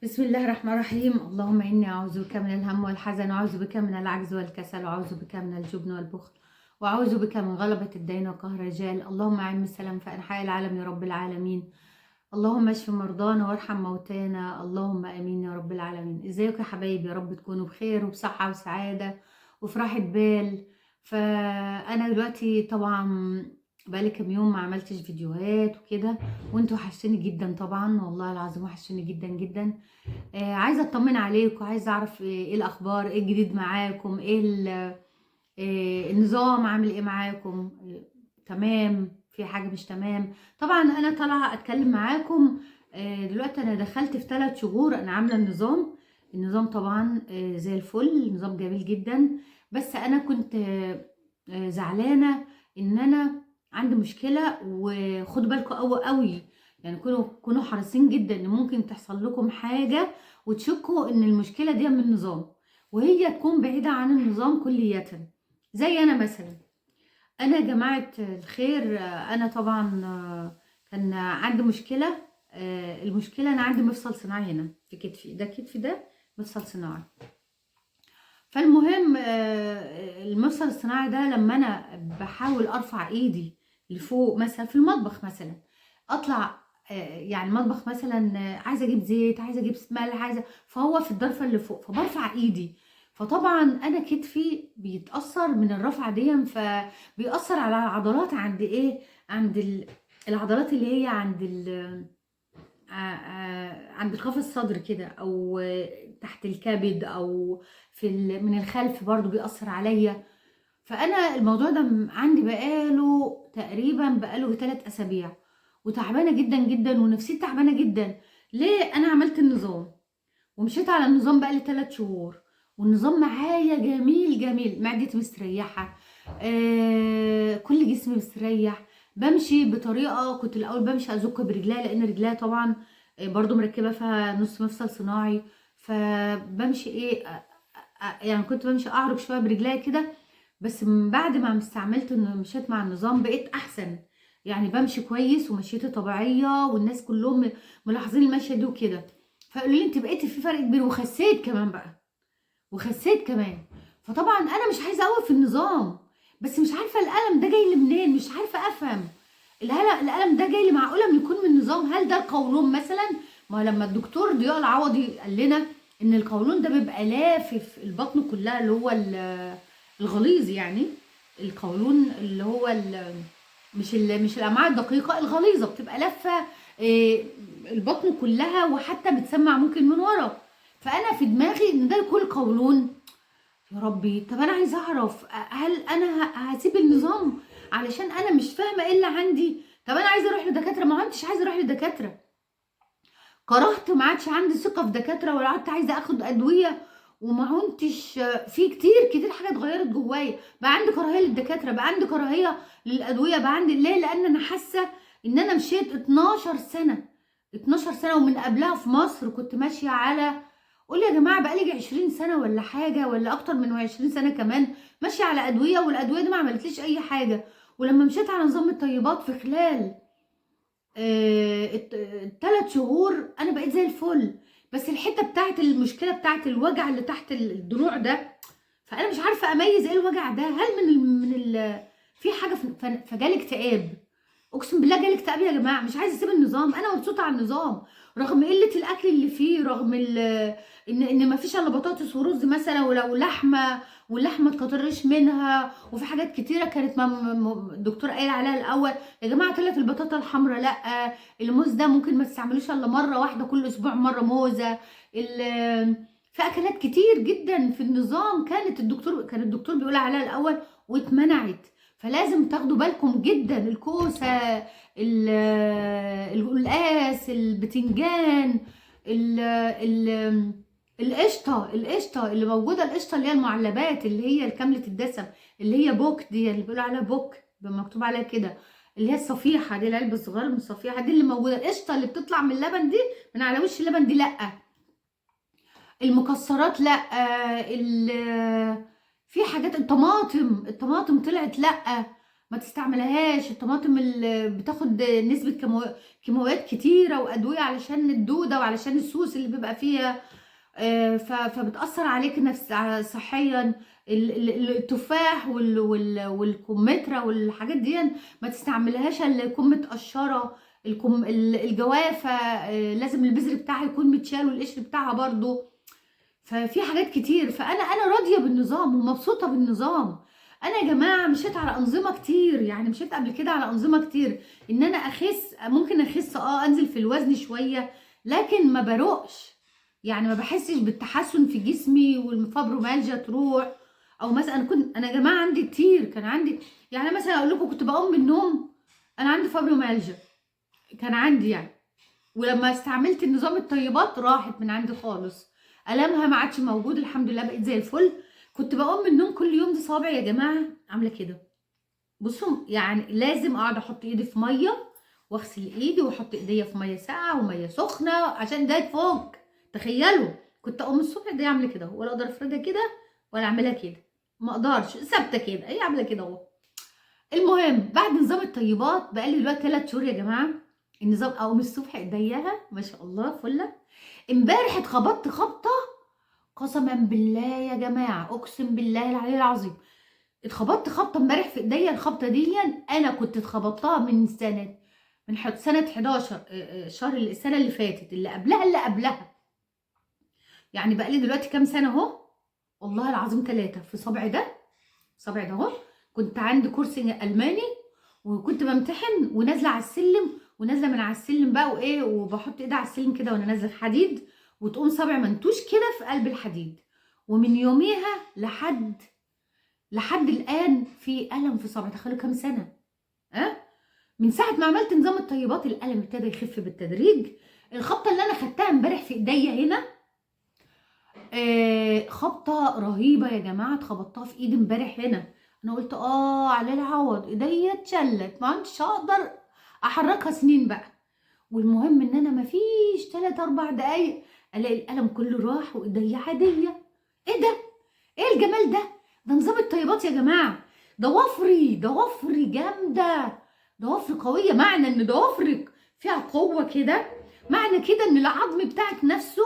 بسم الله الرحمن الرحيم. اللهم إني أعوذ بك من الهم والحزن، وأعوذ بك من العجز والكسل، وأعوذ بك من الجبن والبخل، وأعوذ بك من غلبة الدين وقهر الرجال. اللهم أعم السلام في أنحاء العالم يا رب العالمين. اللهم اشف مرضانا وارحم موتانا، اللهم آمين يا رب العالمين. ازيكم يا حبايبي؟ يا رب تكونوا بخير وبصحة وسعادة وفي راحة بال. فأنا دلوقتي طبعا بقالي كام يوم ما عملتش فيديوهات وكده، وانتوا وحشتوني جدا طبعا، والله العظيم وحشتوني جدا جدا. عايزة اطمن عليكم، عايزة اعرف ايه الاخبار، ايه الجديد معاكم، ايه النظام عامل ايه معاكم. تمام؟ في حاجة مش تمام؟ طبعا انا طالعة اتكلم معاكم. دلوقتي انا دخلت في 3 شهور انا عاملة النظام طبعا زي الفل، نظام جميل جدا. بس انا كنت زعلانة ان انا عندي مشكلة، وخدوا بالكم قوي قوي. يعني كونوا حريصين جدا ان ممكن تحصل لكم حاجة وتشكوا ان المشكلة دي من النظام، وهي تكون بعيدة عن النظام كلية. زي انا مثلا، انا يا جماعة الخير، انا طبعا كان عندي مشكلة. المشكلة انا عندي مفصل صناعي هنا في كتفي، ده كتفي ده مفصل صناعي. فالمهم المفصل الصناعي ده لما انا بحاول ارفع ايدي لفوق مثلا في المطبخ مثلا، اطلع يعني المطبخ مثلا، عايزه اجيب زيت، عايزه اجيب ملح، عايزه، فهو في الضرفه اللي فوق، فبرفع ايدي. فطبعا انا كتفي بيتاثر من الرفعه دي، فبيأثر على العضلات عند ايه، عند العضلات اللي هي عند عند القفص الصدر كده، او تحت الكبد، او من الخلف برضو بيأثر عليا. فانا الموضوع ده عندي بقاله 3 اسابيع، وتعبانه جدا جدا، ونفسيتي تعبانه جدا. ليه؟ انا عملت النظام ومشيت على النظام بقالي 3 شهور، والنظام معايا جميل جميل، معدتي مستريحه، كل جسمي مستريح. بمشي بطريقه، كنت الاول بمشي ازك برجليا لان رجليا طبعا برضو مركبه فيها نص مفصل صناعي. فبمشي ايه، يعني كنت بمشي اعرج شويه برجليا كده. بس من بعد ما استعملت انه مشيت مع النظام بقيت احسن، يعني بمشي كويس ومشيتي طبيعيه، والناس كلهم ملاحظين المشيه دي وكده. فقالوا لي انت بقيتي في فرق كبير، وخسيت كمان بقى، وخسيت كمان. فطبعا انا مش عايزه اوقف النظام، بس مش عارفه الالم ده جاي لي منين، مش عارفه افهم. الالم ده جاي لي، معقوله ان يكون من النظام؟ هل ده القولون مثلا؟ ما لما الدكتور ضياء العوضي قال لنا ان القولون ده بيبقى لافف البطن كلها، اللي هو الغليظ يعني. القولون اللي هو مش الامعاء الدقيقه، الغليظه بتبقى لافه إيه، البطن كلها، وحتى بتسمع ممكن من ورا. فانا في دماغي ان ده يكون قولون. يا ربي، طب انا عايزه اعرف هل انا هسيب النظام علشان انا مش فاهمه ايه اللي عندي؟ طب انا عايزه اروح لدكاتره، ما عدتش عايزه اروح لدكاتره، كرهت، ما عادش عندي ثقه في دكاتره، ولا عدت عايزه اخد ادويه، وما عدتش. في كتير كتير حاجات اتغيرت جوايا، بقى عندي كراهيه للدكاتره، بقى عندي كراهيه للادويه، بقى عندي ليه؟ لان انا حاسه ان انا مشيت 12 سنه، 12 سنه، ومن قبلها في مصر كنت ماشيه على، قول يا جماعه بقى لي 20 سنه ولا حاجه، ولا اكتر من 20 سنه كمان، ماشيه على ادويه، والادويه دي ما عملتليش اي حاجه. ولما مشيت على نظام الطيبات في خلال 3 شهور انا بقيت زي الفل. بس الحته بتاعت المشكله بتاعت الوجع اللي تحت الضلوع ده، فانا مش عارفه اميز ايه الوجع ده. هل في حاجه فجالي اكتئاب؟ اقسم بالله جالي اكتئاب يا جماعه، مش عايزه اسيب النظام، انا مبسوطه على النظام رغم قله الاكل اللي فيه، رغم ان ما فيش الا بطاطس ورز مثلا، ولو لحمه، واللحمه تكترش منها، وفي حاجات كتيره كانت الدكتور قايل عليها الاول. يا جماعه طلعت البطاطا الحمراء لا، الموز ده ممكن ما تستعملوش الا مره واحده كل اسبوع، مره موزه. في اكلات كتير جدا في النظام كان الدكتور بيقول عليها الاول واتمنعت. فلازم تاخدوا بالكم جدا، الكوسه، القلقاس، البتنجان، ال ال القشطه اللي موجوده، القشطه اللي هي المعلبات، اللي هي الكامله الدسم، اللي هي بوك دي، اللي بيقولوا عليها بوك مكتوب عليها كده، اللي هي الصفيحه دي، العلبه الصغيره من الصفيحه دي اللي موجوده. القشطه اللي بتطلع من اللبن دي، من على وش اللبن دي لا. المكسرات لا. في حاجات، الطماطم طلعت لا. ما تستعملهاش. الطماطم اللي بتاخد نسبة كيماويات كتيرة وأدوية علشان الدودة وعلشان السوس اللي بيبقى فيها، فبتأثر عليك صحيا. التفاح والكمثرى والحاجات دي ما تستعملهاش الا يكون متقشرة. الجوافة لازم البذر بتاعها يكون متشال والقشر بتاعها برضو. ففي حاجات كتير. فانا راضيه بالنظام ومبسوطه بالنظام. انا يا جماعه مشيت على انظمه كتير، يعني مشيت قبل كده على انظمه كتير ان انا اخس. ممكن اخس انزل في الوزن شويه، لكن ما بروقش، يعني ما بحسش بالتحسن في جسمي والفابرومالجيا تروح. او مثلا انا يا جماعه عندي كتير، كان عندي يعني مثلا اقول لكم كنت بقوم من النوم انا عندي فابرومالجيا، كان عندي يعني. ولما استعملت النظام الطيبات راحت من عندي خالص، ألمها ما عادش موجود، الحمد لله بقيت زي الفل. كنت بقوم من النوم كل يوم دي صوابعي يا جماعه عامله كده. بصوا يعني لازم اقعد احط ايدي في ميه واغسل ايدي واحط ايديا في ميه ساقعه وميه سخنه عشان ده يفك. تخيلوا كنت اقوم الصبح ايديا عامله كده، ولا اقدر افردها كده ولا اعملها كده، ما اقدرش، ثابته كده، هي عامله كده اهو. المهم بعد نظام الطيبات بقالي دلوقتي 3 شهور يا جماعه النظام. اقوم الصبح ايديها ما شاء الله فله. امبارح اتخبطت خبطه، قسما بالله يا جماعه اقسم بالله العلي العظيم اتخبطت خبطه امبارح في ايديا. الخبطه دي انا كنت اتخبطتها من سنه، سنه 11 شهر السنه اللي فاتت، اللي قبلها. يعني بقى لي دلوقتي كام سنه اهو، والله العظيم 3 في صبعي ده. صبعي ده اهو. كنت عندي كورس الماني وكنت بمتحن ونازله على السلم، ونازله من على السلم بقى وايه، وبحط ايدي على السلم كده وانا نازله حديد، وتقوم صابع منتوش كده في قلب الحديد. ومن يوميها لحد الان في الم في صبعي. تخيلوا كام سنه. ها من ساعه ما عملت نظام الطيبات الالم ابتدى يخف بالتدريج. الخبطه اللي انا خدتها امبارح في ايديا هنا خبطه رهيبه يا جماعه، اتخبطتها في ايدي امبارح هنا. انا قلت على العوض، ايديا اتشلت ما عدتش اقدر احركها سنين بقى. والمهم ان انا مفيش 3 4 دقايق الاقي الالم كله راح وايديا عاديه. ايه ده؟ ايه الجمال ده؟ ده نظام الطيبات يا جماعه. ضوافري جامده، ضوافري قويه. معنى ان ضوافرك فيها قوه كده، معنى كده ان العظم بتاعك نفسه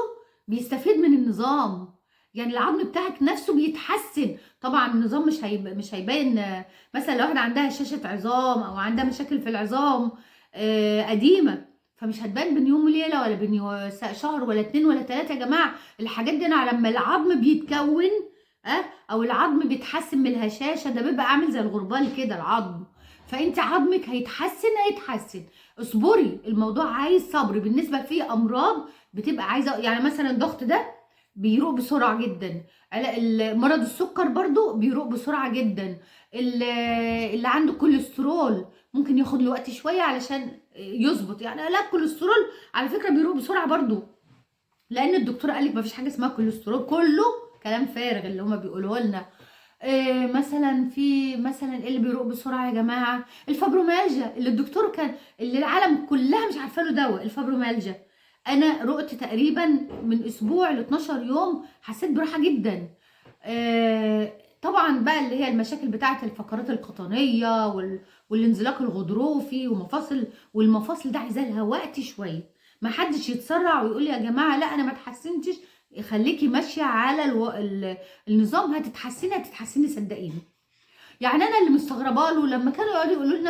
بيستفيد من النظام. يعني العظم بتاعك نفسه بيتحسن. طبعا النظام مش هيبين مثلا لو واحده عندها هشاشه عظام او عندها مشاكل في العظام قديمه، فمش هتبان بين يوم وليله ولا بين شهر ولا 2 ولا 3 يا جماعه. الحاجات دي انا لما العظم بيتكون او العظم بيتحسن من الهشاشه، ده بيبقى عامل زي الغربال كده العظم. فانت عظمك هيتحسن. اصبري، الموضوع عايز صبر. بالنسبه في امراض بتبقى عايزه، يعني مثلا الضغط ده بيروق بسرعه جدا. مرض السكر برضو بيروق بسرعه جدا. اللي عنده كوليسترول ممكن ياخد له وقت شويه علشان يظبط. يعني لا الكوليسترول على فكره بيروق بسرعه برضو، لان الدكتور قال لك مفيش حاجه اسمها كوليسترول، كله كلام فارغ اللي هما بيقولوه لنا. مثلا في مثلا ايه اللي بيروق بسرعه يا جماعه؟ الفابرومالجيا اللي الدكتور كان، اللي العالم كلها مش عارفه له دواء، الفابرومالجيا. انا رقت تقريبا من اسبوع ل 12 يوم، حسيت براحه جدا. طبعا بقى اللي هي المشاكل بتاعه الفقرات القطنيه والانزلاق الغضروفي والمفاصل ده عايزه لها وقت شويه. ما حدش يتسرع ويقول لي يا جماعه لا انا ما اتحسنتش. خليكي ماشيه على النظام، هتتحسني صدقيني. يعني انا اللي مستغربه له لما كانوا يقعدوا يقولوا لنا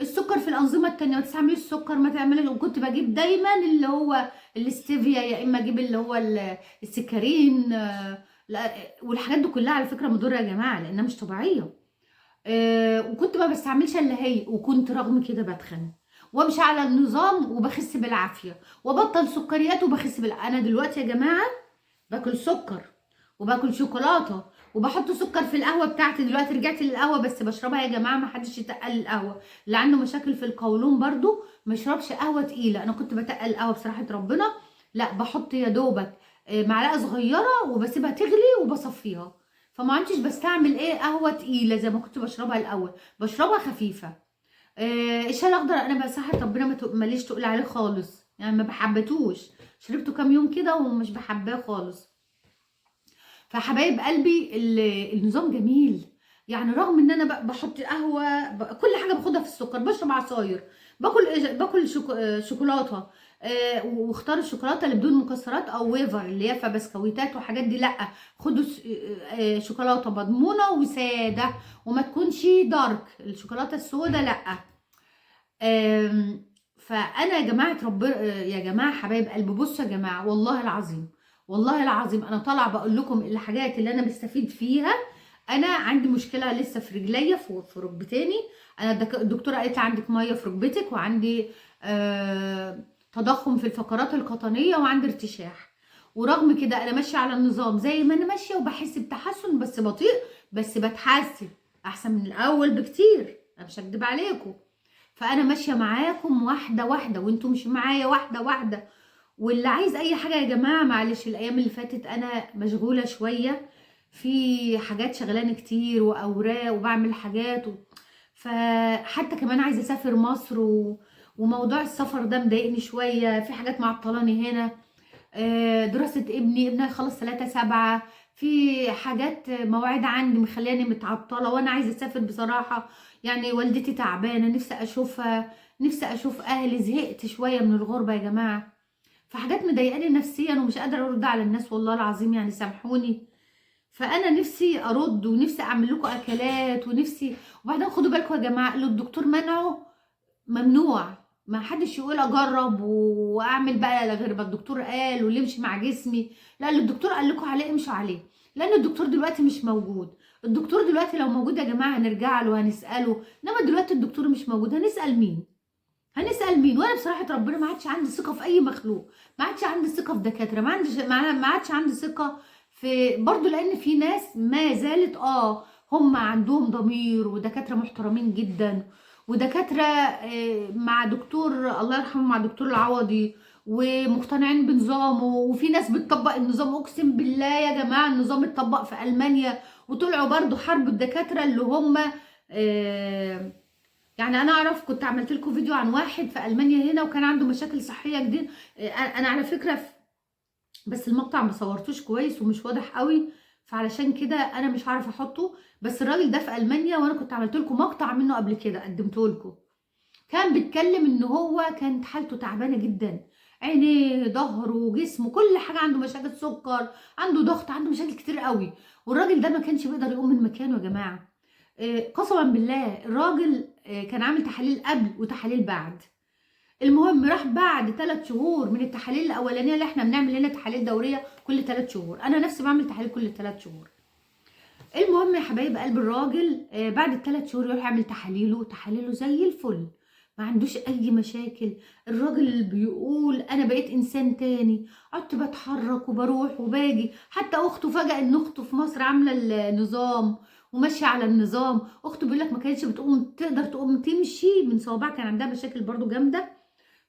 السكر في الانظمه التانيه، ما تستعمليش السكر، ما تعمليش. وكنت بجيب دايما اللي هو الاستيفيا، يا اما اجيب اللي هو السكرين. لا، والحاجات دي كلها على فكره مضره يا جماعه لانها مش طبيعيه. وكنت ما بستعملش الا هي، وكنت رغم كده بتخن وامشي على النظام وبخس بالعافيه، وبطل سكريات وبخس انا دلوقتي يا جماعه باكل سكر وباكل شوكولاته وبحط سكر في القهوه بتاعتي. دلوقتي رجعت للقهوه بس بشربها يا جماعه، ما حدش يتقل القهوه. اللي عنده مشاكل في القولون برضو ما يشربش قهوه تقيله. انا كنت بتقل القهوه بصراحه ربنا، لا بحط يا دوبك معلقه صغيره وبسيبها تغلي وبصفيها. فما عدتش بستعمل قهوه تقيله زي ما كنت بشربها الاول، بشربها خفيفه. الشاي الاخضر انا بصحة ربنا ماليش تقول عليه خالص، يعني ما بحبتوش. شربته كام يوم كده ومش بحباه خالص. فحبايب قلبي النظام جميل. يعني رغم ان انا بحط قهوه، كل حاجه باخدها في السكر، بشرب عصاير، باكل شوكولاته، واختار الشوكولاته اللي بدون مكسرات او ويفر اللي هي فبسكويتات وحاجات دي، لا، خدوا شوكولاته مضمونه وساده، وما تكونش دارك، الشوكولاته السوداء لا. فانا يا جماعه يا جماعه حبايب قلبي، بصوا يا جماعه، والله العظيم، والله العظيم انا طالعه بقول لكم الحاجات اللي انا بستفيد فيها. انا عندي مشكله لسه في رجليا، في ركبتيني. انا الدكتوره قالت لي عندك ميه في ركبتك، وعندي تضخم في الفقرات القطنيه، وعندي ارتشاح. ورغم كده انا ماشيه على النظام زي ما انا ماشيه، وبحس بتحسن بس بطيء، بس بتحسن احسن من الاول بكتير، انا مش هكدب عليكم. فانا ماشيه معاكم واحده واحده، وانتم مش معايا واحده واحده. واللي عايز اي حاجه يا جماعه، معلش الايام اللي فاتت انا مشغوله شويه في حاجات، شغلانه كتير واوراق وبعمل حاجات فحتى كمان عايزه اسافر مصر وموضوع السفر ده مضايقني شويه، في حاجات معطلاني هنا. دراسة ابني هيخلص 3/7، في حاجات مواعيد عندي مخلياني متعطلة، وانا عايزة اسافر بصراحة. يعني والدتي تعبانة، نفسي اشوفها، نفسي اشوف اهلي، زهقت شوية من الغربة يا جماعة. فحاجات مضايقاني نفسيا، ومش قادرة ارد على الناس، والله العظيم يعني سامحوني. فانا نفسي ارد، ونفسي اعمل لكم اكلات، ونفسي. وبعدين خدوا بالكم يا جماعة، اللي الدكتور منعه ممنوع. ما حدش يقول اجرب واعمل بقى غير ما الدكتور قال، واللي يمشي مع جسمي. لا، اللي الدكتور قال لكم عليه امشوا عليه، لان الدكتور دلوقتي مش موجود. الدكتور دلوقتي لو موجود يا جماعه هنرجع له وهنساله، انما دلوقتي الدكتور مش موجود، هنسال مين؟ هنسال مين؟ وانا بصراحه ربنا ما عادش عندي ثقه في اي مخلوق، ما عادش عندي ثقه في دكاتره، ما عادش عندي ثقه في برضو، لان في ناس ما زالت هم عندهم ضمير، ودكاتره محترمين جدا، ودكاتره مع دكتور الله يرحمه، مع دكتور العوضي، ومقتنعين بنظامه. وفي ناس بتطبق النظام، اقسم بالله يا جماعه النظام اتطبق في المانيا، وطلعوا برضو حرب الدكاتره اللي هم يعني انا اعرف، كنت عملت لكم فيديو عن واحد في المانيا هنا، وكان عنده مشاكل صحيه جديد. انا على فكره بس المقطع ما صورتوش كويس ومش واضح قوي، فعلشان كده انا مش عارفه احطه. بس الراجل ده في المانيا، وانا كنت عملت لكم مقطع منه قبل كده قدمته لكم. كان بيتكلم ان هو كانت حالته تعبانه جدا، عينيه، ظهره، جسمه، كل حاجه عنده مشاكل، سكر، عنده ضغط، عنده مشاكل كتير قوي. والراجل ده ما كانش بيقدر يقوم من مكانه يا جماعه. قسما بالله الراجل كان عامل تحاليل قبل وتحاليل بعد. المهم راح بعد 3 شهور من التحاليل الاولانيه، اللي احنا بنعمل هنا تحاليل دوريه كل 3 شهور، انا نفسي بعمل تحاليل كل 3 شهور. المهم يا حبايب قلب الراجل بعد ال3 شهور يروح يعمل تحاليله زي الفل، ما عندوش اي مشاكل. الراجل بيقول انا بقيت انسان تاني، قعدت بتحرك وبروح وباجي. حتى اخته فجأة ان اخته في مصر عامله النظام وماشيه على النظام. اخته بيقول لك ما كانتش تقدر تقوم تمشي من صوابعها، كان عندها مشاكل برضو جامده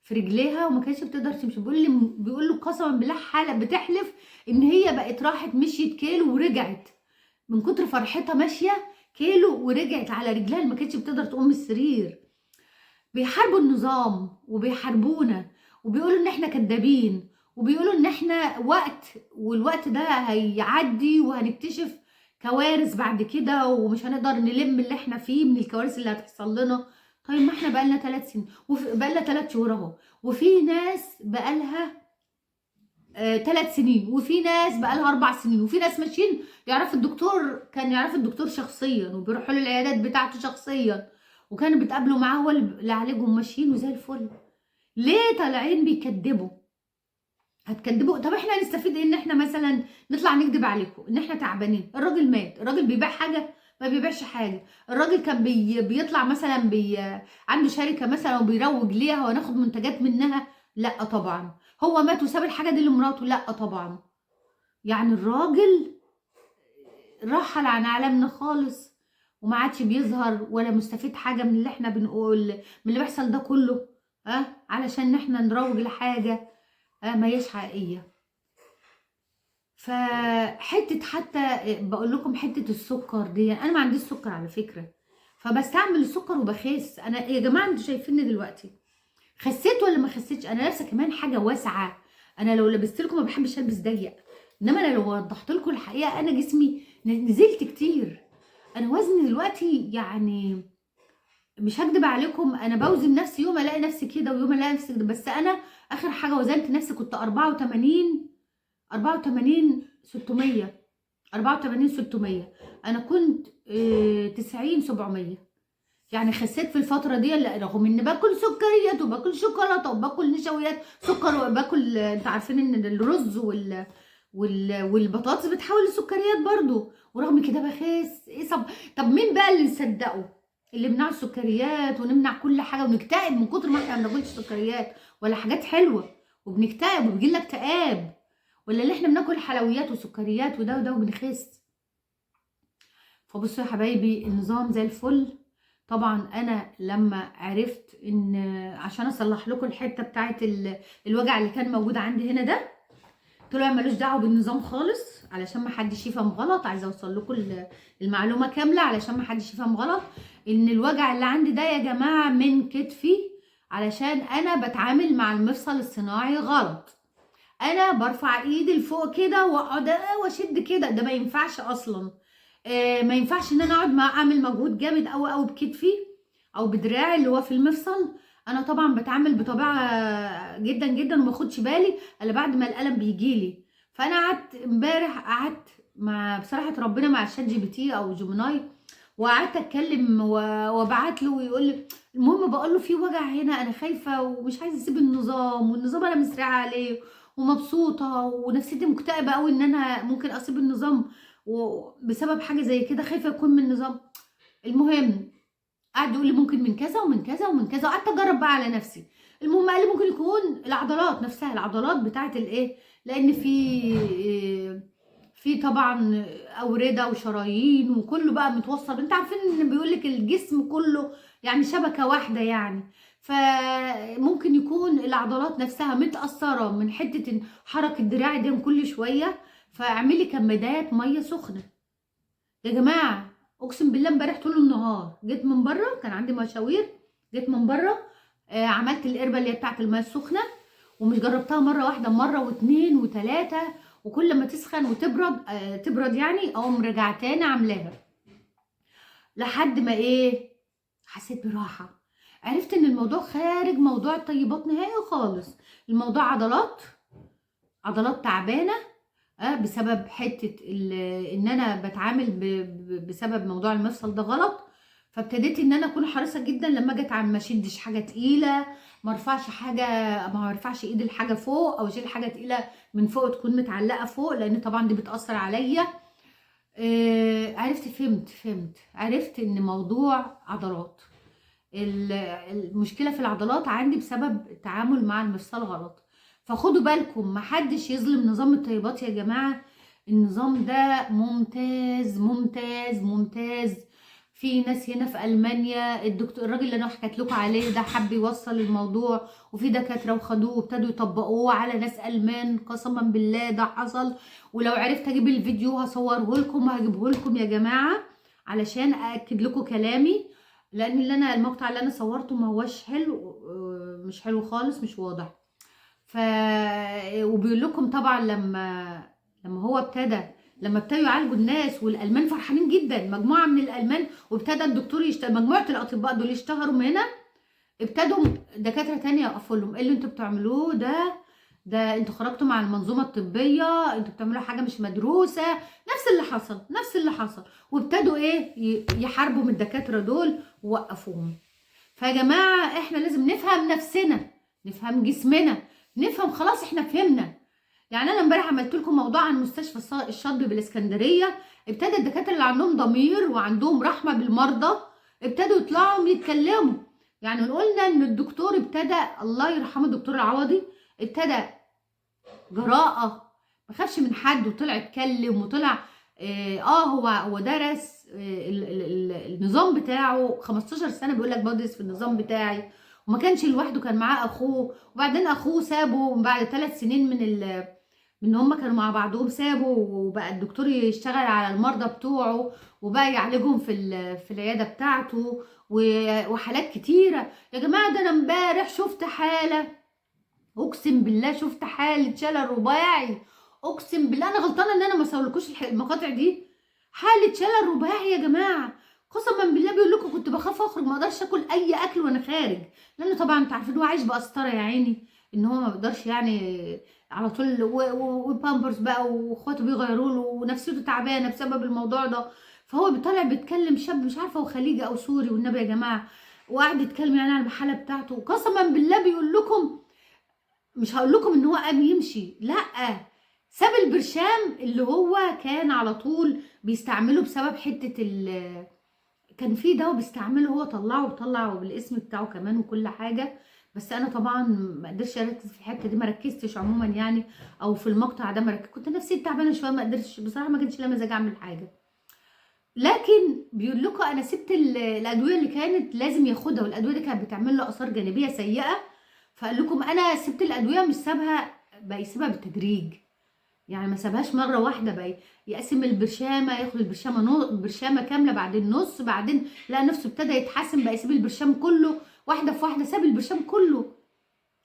في رجليها، وما كانتش بتقدر تمشي. بيقول له قسما بالله حاله بتحلف ان هي بقت راحت مشيت كيلو ورجعت، من كتر فرحتها ماشيه كيلو ورجعت على رجلها، ما كانتش بتقدر تقوم من السرير. بيحاربوا النظام وبيحاربونا، وبيقولوا ان احنا كدابين، وبيقولوا ان احنا والوقت ده هيعدي وهنكتشف كوارث بعد كده، ومش هنقدر نلم اللي احنا فيه من الكوارث اللي هتحصل لنا. طيب ما احنا بقالنا 3 سنين، بقالنا 3 شهور اهو، وفي ناس بقالها 3 سنين، وفي ناس بقالها 4 سنين، وفي ناس ماشيين كان يعرف الدكتور شخصيا، وبيروحوا له العيادات بتاعته شخصيا، وكانوا بيتقابلوا معاه هو اللي عالجهم، ماشيين وزي الفل. ليه طالعين بيكدبوا؟ هتكدبوا؟ طب احنا هنستفيد ايه ان احنا مثلا نطلع نكدب عليكم ان احنا تعبانين؟ الراجل مات، الراجل بيبيع حاجه؟ ما بيبيعش حاجه. الراجل كان بيطلع مثلا عنده شركه مثلا وبيروج ليها وناخد منتجات منها؟ لا طبعا. هو مات وساب الحاجه دي لمراته؟ لا طبعا. يعني الراجل رحل عن عالمنا خالص، وما عادش بيظهر ولا مستفيد حاجه من اللي احنا بنقول، من اللي بيحصل ده كله، علشان احنا نروج لحاجه ما هيش حقيقيه. فحته، حتى بقول لكم حته السكر دي، انا ما عنديش سكر على فكره، فبستعمل السكر وبخس. انا يا جماعه انتوا شايفيني دلوقتي خسيت ولا ما خسيتش؟ انا لابسه كمان حاجه واسعه. انا لو لبست لكم ما بحبش البس ضيق، انما انا لو وضحت لكم الحقيقه انا جسمي نزلت كتير. انا وزني دلوقتي يعني مش هكدب عليكم، انا بوزن نفسي يوم الاقي نفسي كده ويوم الاقي نفسي كده، بس انا اخر حاجه وزنت نفسي كنت 84 600. 84 600. انا كنت 90 700. يعني خسيت في الفتره دي، رغم ان باكل سكريات وباكل شوكولاته وباكل نشويات سكر وباكل، انت عارفين ان الرز والبطاطس بتحول لسكريات برضو، ورغم كده بخس. ايه طب مين بقى اللي نصدقه؟ اللي يمنع السكريات ونمنع كل حاجه ونكتئب من كتر ما احنا ما بناكلش سكريات ولا حاجات حلوه، وبنكتئب وبيجيلنا اكتئاب، ولا اللي احنا بناكل حلويات وسكريات وده وده وبنخس؟ فبصوا يا حبايبي، النظام زي الفل. طبعا انا لما عرفت ان عشان اصلح لكم الحته بتاعت الوجع اللي كان موجود عندي هنا ده، طلع ملوش دعوه بالنظام خالص، علشان ما حدش يفهم غلط. عايزه اوصل لكم المعلومه كامله علشان ما حدش يفهم غلط. ان الوجع اللي عندي ده يا جماعه من كتفي، علشان انا بتعامل مع المفصل الصناعي غلط. انا برفع ايدي لفوق كده واقعد واشد كده، ده ما ينفعش اصلا. ما ينفعش ان انا اقعد اعمل مجهود جامد قوي قوي بكتفي او بدراعي اللي هو في المفصل. انا طبعا بتعامل بطبيعه جدا جدا وما باخدش بالي الا بعد ما الالم بيجيلي. فانا قعدت امبارح، قعدت مع بصراحه ربنا مع الشات جي بي تي او جيميناي، وقعدت اتكلم وابعت له ويقول لي. المهم بقول له في وجع هنا، انا خايفه ومش عايزه اسيب النظام، والنظام انا مسرعه عليه ومبسوطه ونفسيتي مكتئبه قوي ان انا ممكن اسيب النظام وبسبب حاجه زي كده، خايفه يكون من النظام. المهم قعد يقول لي ممكن من كذا ومن كذا ومن كذا، وقعدت اجرب بقى على نفسي. المهم قال لي ممكن يكون العضلات نفسها، العضلات بتاعه الايه، لان في طبعا اورده وشرايين وكله بقى متوصل. انت عارفين ان بيقول لك الجسم كله يعني شبكه واحده يعني. فممكن يكون العضلات نفسها متاثره من حته حركه دراعي دي كل شويه. فاعملي كمادات ميه سخنه يا جماعه. اقسم بالله امبارح طول النهار جيت من بره، كان عندي مشاوير، جيت من بره عملت القربه اللي هي بتاعت الميه السخنه، ومش جربتها مره واحده، مره واتنين وتلاته، وكل ما تسخن وتبرد تبرد يعني اقوم رجعت تاني عاملاها، لحد ما ايه، حسيت براحه. عرفت ان الموضوع خارج موضوع الطيبات نهائي خالص. الموضوع عضلات، عضلات تعبانه بسبب حته ان انا بتعامل بسبب موضوع المفصل ده غلط. فابتديت ان انا اكون حريصه جدا لما اجي اتعامل، ما اشدش حاجه تقيله، ما ارفعش حاجه، ما ارفعش ايدي لحاجه فوق، او اشيل حاجه تقيله من فوق تكون متعلقه فوق، لان طبعا دي بتاثر عليا. عرفت، فهمت عرفت ان موضوع عضلات. المشكله في العضلات عندي بسبب التعامل مع المفصل غلط. فخدوا بالكم محدش يظلم نظام الطيبات يا جماعه. النظام ده ممتاز ممتاز ممتاز. في ناس هنا في المانيا، الدكتور الراجل اللي انا حكيت لكم عليه ده حب يوصل الموضوع، وفي دكاتره وخدوه وابتدوا يطبقوه على ناس المان، قسما بالله ده حصل. ولو عرفت اجيب الفيديو هصوره لكم وهجيبه لكم يا جماعه علشان ااكد لكم كلامي. لان المقطع اللي انا صورته ما هوش حلو، مش حلو خالص، مش واضح. ف وبيقول لكم طبعا لما هو لما ابتدوا يعالجوا الناس، والالمان فرحانين جدا، مجموعه من الالمان، وابتدى الدكتور مجموعه الاطباء دول يشتهروا من هنا. ابتدوا دكاتره تانية يقفوا لهم، ايه اللي انتوا بتعملوه ده انتوا خرجتوا مع المنظومه الطبيه، انتوا بتعملوا حاجه مش مدروسه. نفس اللي حصل. وابتدوا ايه، يحاربوا من الدكاتره دول ووقفوهم. فيا جماعه احنا لازم نفهم نفسنا، نفهم جسمنا، نفهم. خلاص احنا فهمنا. يعني انا امبارح عملت لكم موضوع عن مستشفى الشاطبي بالاسكندريه. ابتدى الدكاتره اللي عندهم ضمير وعندهم رحمه بالمرضى ابتدوا يطلعوا يتكلموا. يعني قلنا ان الدكتور ابتدى، الله يرحمه الدكتور العوضي، ابتدى جراءه، ما خافش من حد وطلع اتكلم وطلع. هو درس النظام بتاعه 15 سنه، بيقول لك بدرس في النظام بتاعي، وما كانش لوحده، كان معاه اخوه، وبعدين اخوه سابه بعد 3 سنين من هم كانوا مع بعضهم، سابه وبقى الدكتور يشتغل على المرضى بتوعه، وبقى يعالجهم في العياده بتاعته، وحالات كتيره يا جماعه. ده انا امبارح شفت حاله، اقسم بالله شفت حاله شلل رباعي. اقسم بالله انا غلطانه ان انا ما سويلكوش المقاطع دي. حاله شلل رباعي يا جماعه. قسما بالله بيقول لكم كنت بخاف اخرج، ما اقدرش اكل اي اكل وانا خارج، لانه طبعا انتوا عارفين هو عايش بقسطره يا عيني، ان هو ما بيقدرش يعني على طول، وبامبرز بقى واخواته بيغيروا له، ونفسيته تعبانه بسبب الموضوع ده. فهو بيطلع بيتكلم شاب مش عارفه هو خليجي او سوري والنبي يا جماعه، وقعد يتكلم يعني عن المحله بتاعته، وقسما بالله بيقول لكم، مش هقول لكم ان هو قام يمشي، لا، ساب البرشام اللي هو كان على طول بيستعمله بسبب حته كان في دواء بيستعمله هو، طلعه بالاسم بتاعه كمان وكل حاجه. بس انا طبعا ما قدرتش اركز في الحته دي، ما ركزتش عموما يعني، او في المقطع ده ما ركزت، كنت نفسيتي تعبانه شويه، ما قدرتش بصراحه، ما كانش ليا مزاج اعمل حاجه. لكن بيقول لكم انا سبت الادويه اللي كانت لازم ياخدها، والادويه دي كانت بتعمل له اثار جانبيه سيئه. فقال لكم انا سبت الادويه، مش سابها، بقى يسيبها بالتدريج، يعني ما سابهاش مره واحده، بقى يقسم البرشامه، ياخد البرشامه برشامه كامله، بعدين نص، بعدين لقى نفسه ابتدى يتحسن، بقى يسيب البرشام كله، واحده في واحده ساب البرشام كله،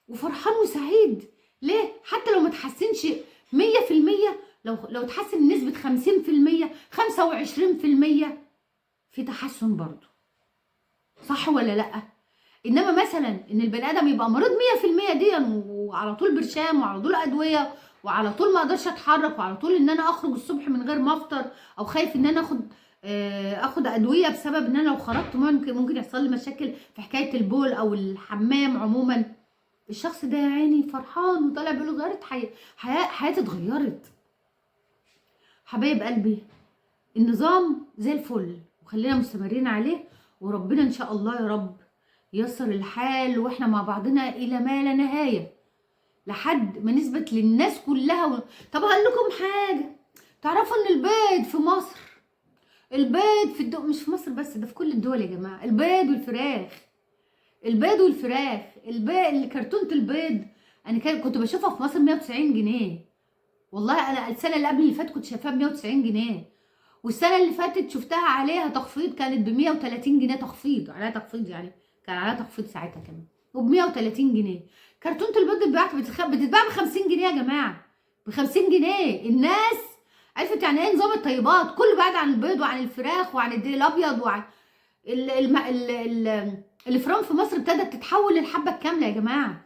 وفرحان وسعيد. ليه؟ حتى لو ما تحسنش 100%، لو تحسن نسبه 50%، 25%، في تحسن برضه، صح ولا لا؟ انما مثلا ان البني ادم يبقى مريض 100% دي، وعلى طول برشام، وعلى طول ادويه، وعلى طول ما اقدرش اتحرك، وعلى طول ان انا اخرج الصبح من غير ما افطر، او خايف ان انا اخد ادويه بسبب ان انا لو خرجت ممكن يحصل لي مشاكل في حكايه البول او الحمام عموما. الشخص ده يا عيني فرحان وطالع بيقول غيرت حياتي اتغيرت. حبايب قلبي، النظام زي الفل، وخلينا مستمرين عليه، وربنا ان شاء الله يا رب ييسر الحال، واحنا مع بعضنا الى ما لا نهايه، لحد ما نثبت للناس كلها طب هقول لكم حاجه، تعرفوا ان البيض في مصر، البيض في مش في مصر بس، ده في كل الدول يا جماعه، البيض والفراخ، البيض كرتونه البيض، انا كنت بشوفها في مصر 190 جنيه. والله انا السنه اللي قبل اللي فاتت كنت شايفاها ب 190 جنيه، والسنه اللي فاتت شفتها عليها تخفيض، كانت ب 130 جنيه، تخفيض عليها تخفيض يعني، كان عليها تخفيض ساعتها كمان، وب 130 جنيه. كرتونه البيض بتتباع ب 50 جنيه يا جماعه، ب 50 جنيه. الناس عرفت يعني ايه نظام الطيبات، كله بعد عن البيض وعن الفراخ وعن الدقيق الابيض وعن الفرن في مصر ابتدت تتحول للحبه الكامله يا جماعه.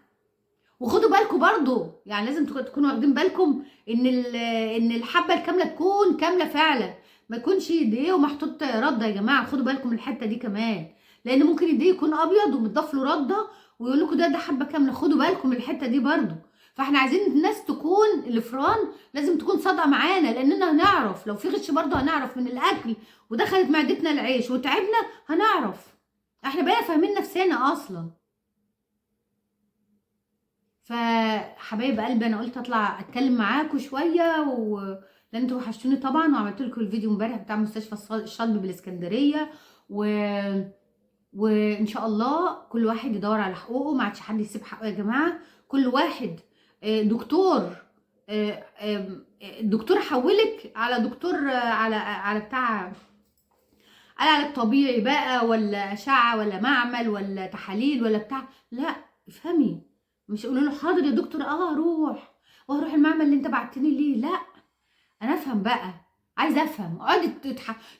وخدوا بالكم برضو، يعني لازم تكونوا واخدين بالكم ان الحبه الكامله تكون كامله فعلا، ما يكونش دقيق ومحطوط رده يا جماعه، خدوا بالكم من الحته دي كمان، لان ممكن الدقيق يكون ابيض ومتضاف له رده ويقول لكم ده حبه كامله، خدوا بالكم من الحته دي برضو. فاحنا عايزين الناس تكون الفران لازم تكون صادقه معانا، لاننا هنعرف لو في غش برضو، هنعرف من الاكل ودخلت معدتنا العيش وتعبنا، هنعرف احنا بقينا فاهمين نفسنا اصلا. فحبايب قلبي انا قلت اطلع اتكلم معاكم شويه لان انتوا وحشتوني طبعا، وعملت لكم الفيديو امبارح بتاع مستشفى الشاطبي بالاسكندريه وان شاء الله كل واحد يدور على حقوقه، ما عادش حد يسيب حقه يا جماعه، كل واحد دكتور حولك على دكتور، على بتاع، على علاج طبيعي بقى، ولا اشعه، ولا معمل، ولا تحاليل، ولا بتاع، لا افهمي، مش يقولوا له حاضر يا دكتور اروح، واروح المعمل اللي انت بعتني ليه، لا انا افهم بقى، عايزه افهم، اقعدي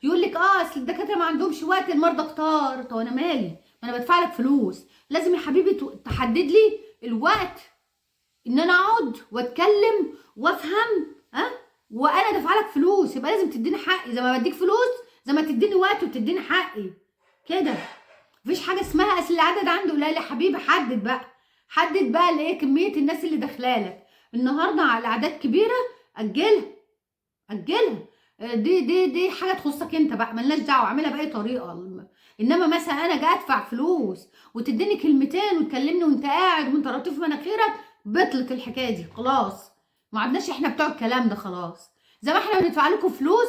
يقول لك اصل الدكاتره ما عندهمش وقت، المرضى كتار، طب انا مالي، ما انا بدفع لك فلوس، لازم يا حبيبي تحدد لي الوقت ان انا اقعد واتكلم وافهم، وانا دافعه لك فلوس، يبقى لازم تديني حقي، زي ما بديك فلوس زي ما تديني وقت وتديني حقي كده. مفيش حاجه اسمها اصل العدد عنده قليل يا حبيبي، حدد بقى الايه كميه الناس اللي داخلالك النهارده، على الاعداد كبيره اجلها، دي حاجه تخصك انت بقى، ملناش دعوه، اعملها باي طريقه. انما مثلا انا جاي ادفع فلوس وتديني كلمتين وتكلمني وانت قاعد وانت لطيف مناخيرك، بطلت الحكايه دي خلاص، ما عدناش احنا بتوع الكلام ده خلاص، زي ما احنا بندفع لكم فلوس،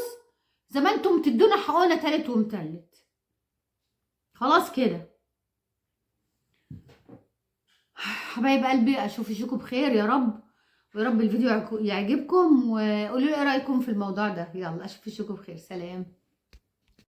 زي ما انتم تدونا حقوقنا تالت ومتلت، خلاص كده. حبايب قلبي اشوفكم بخير يا رب، ويا رب الفيديو يعجبكم، وقولوا لي ايه رايكم في الموضوع ده، يلا اشوفكم بخير، سلام.